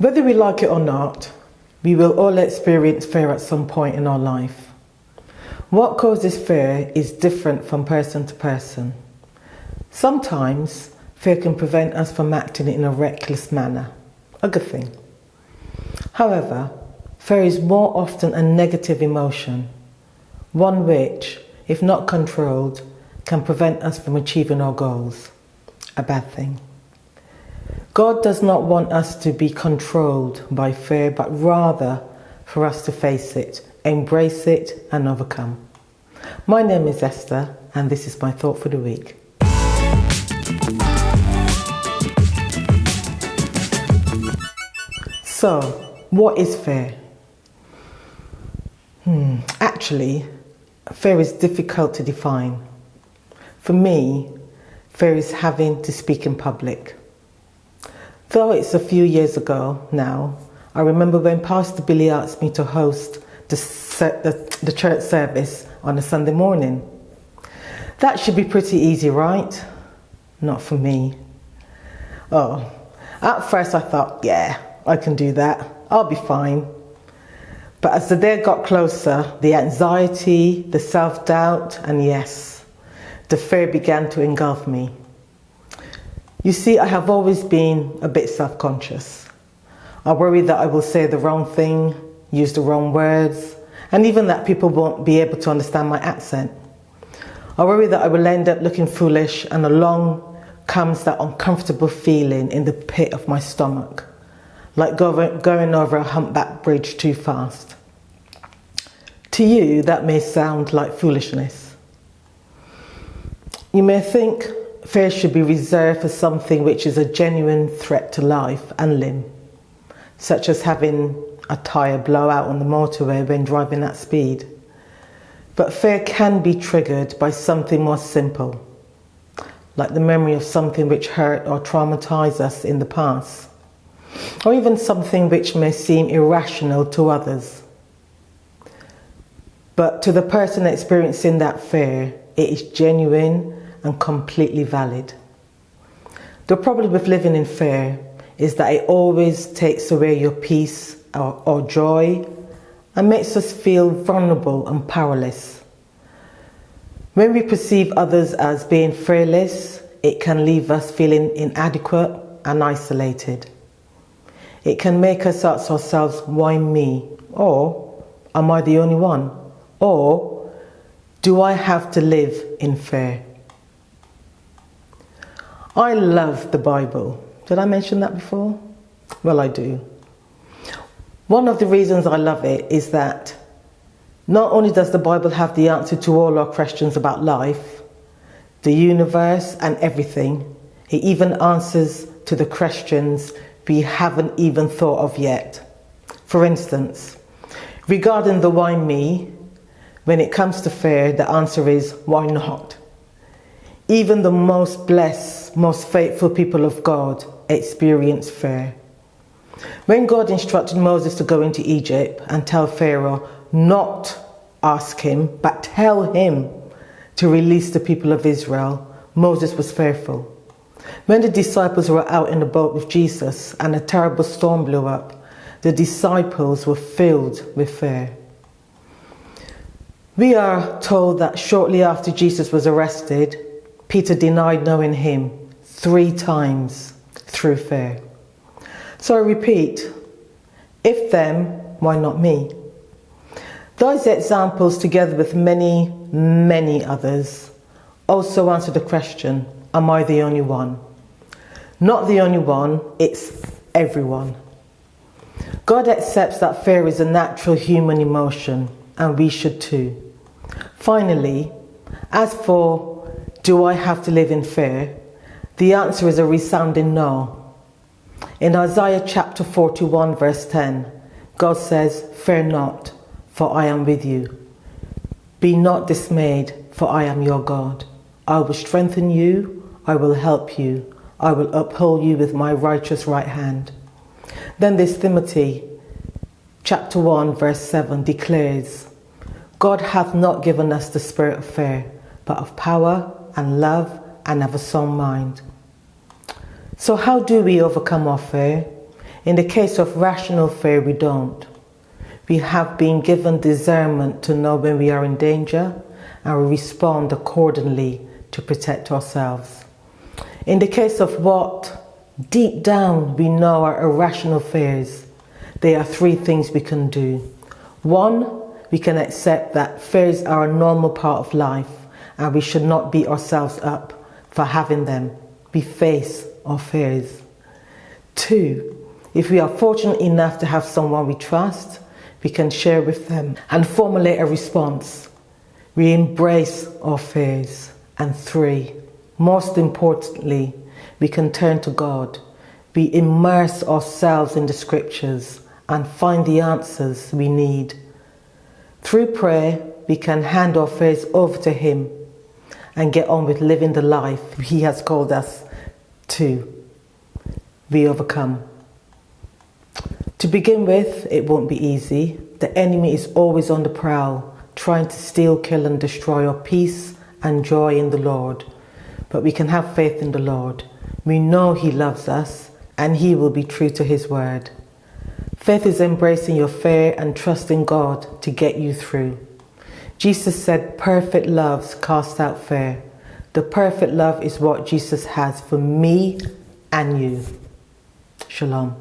Whether we like it or not, we will all experience fear at some point in our life. What causes fear is different from person to person. Sometimes fear can prevent us from acting in a reckless manner, a good thing. However, fear is more often a negative emotion, one which, if not controlled, can prevent us from achieving our goals, a bad thing. God does not want us to be controlled by fear, but rather for us to face it, embrace it, and overcome. My name is Esther, and this is my thought for the week. So, what is fear? Actually, fear is difficult to define. For me, fear is having to speak in public. Though it's a few years ago now, I remember when Pastor Billy asked me to host the church service on a Sunday morning. That should be pretty easy, right? Not for me. At first I thought, yeah, I can do that. I'll be fine. But as the day got closer, the anxiety, the self-doubt, and yes, the fear began to engulf me. You see, I have always been a bit self-conscious. I worry that I will say the wrong thing, use the wrong words, and even that people won't be able to understand my accent. I worry that I will end up looking foolish, and along comes that uncomfortable feeling in the pit of my stomach, like going over a humpback bridge too fast. To you, that may sound like foolishness. You may think fear should be reserved for something which is a genuine threat to life and limb, such as having a tyre blow out on the motorway when driving at speed. But fear can be triggered by something more simple, like the memory of something which hurt or traumatized us in the past, or even something which may seem irrational to others. But to the person experiencing that fear, it is genuine and completely valid. The problem with living in fear is that it always takes away your peace or joy and makes us feel vulnerable and powerless. When we perceive others as being fearless, it can leave us feeling inadequate and isolated. It can make us ask ourselves, why me? Or, am I the only one? Or, do I have to live in fear? I love the Bible. Did I mention that before? Well, I do. One of the reasons I love it is that not only does the Bible have the answer to all our questions about life, the universe, and everything, it even answers to the questions we haven't even thought of yet. For instance, regarding the why me, when it comes to fear, the answer is why not? Even the most blessed, most faithful people of God experience fear. When God instructed Moses to go into Egypt and tell Pharaoh not ask him, but tell him to release the people of Israel, Moses was fearful. When the disciples were out in the boat with Jesus and a terrible storm blew up, the disciples were filled with fear. We are told that shortly after Jesus was arrested, Peter denied knowing him 3 times through fear. So I repeat, if them, why not me? Those examples, together with many, many others, also answer the question, am I the only one? Not the only one, it's everyone. God accepts that fear is a natural human emotion, and we should too. Finally, as for do I have to live in fear? The answer is a resounding no. In Isaiah chapter 41 verse 10, God says, fear not, for I am with you. Be not dismayed, for I am your God. I will strengthen you, I will help you, I will uphold you with my righteous right hand. Then this Timothy chapter 1 verse 7 declares, God hath not given us the spirit of fear, but of power and love and of a sound mind. So how do we overcome our fear? In the case of rational fear, we don't. We have been given discernment to know when we are in danger, and we respond accordingly to protect ourselves. In the case of what deep down we know are irrational fears, there are three things we can do. One, we can accept that fears are a normal part of life and we should not beat ourselves up for having them. We face our fears. Two, if we are fortunate enough to have someone we trust, we can share with them and formulate a response. We embrace our fears. And three, most importantly, we can turn to God. We immerse ourselves in the scriptures and find the answers we need. Through prayer, we can hand our fears over to Him and get on with living the life He has called us to. We overcome. To begin with, it won't be easy. The enemy is always on the prowl, trying to steal, kill and destroy our peace and joy in the Lord. But we can have faith in the Lord. We know He loves us and He will be true to His word. Faith is embracing your fear and trusting God to get you through. Jesus said, perfect love casts out fear. The perfect love is what Jesus has for me and you. Shalom.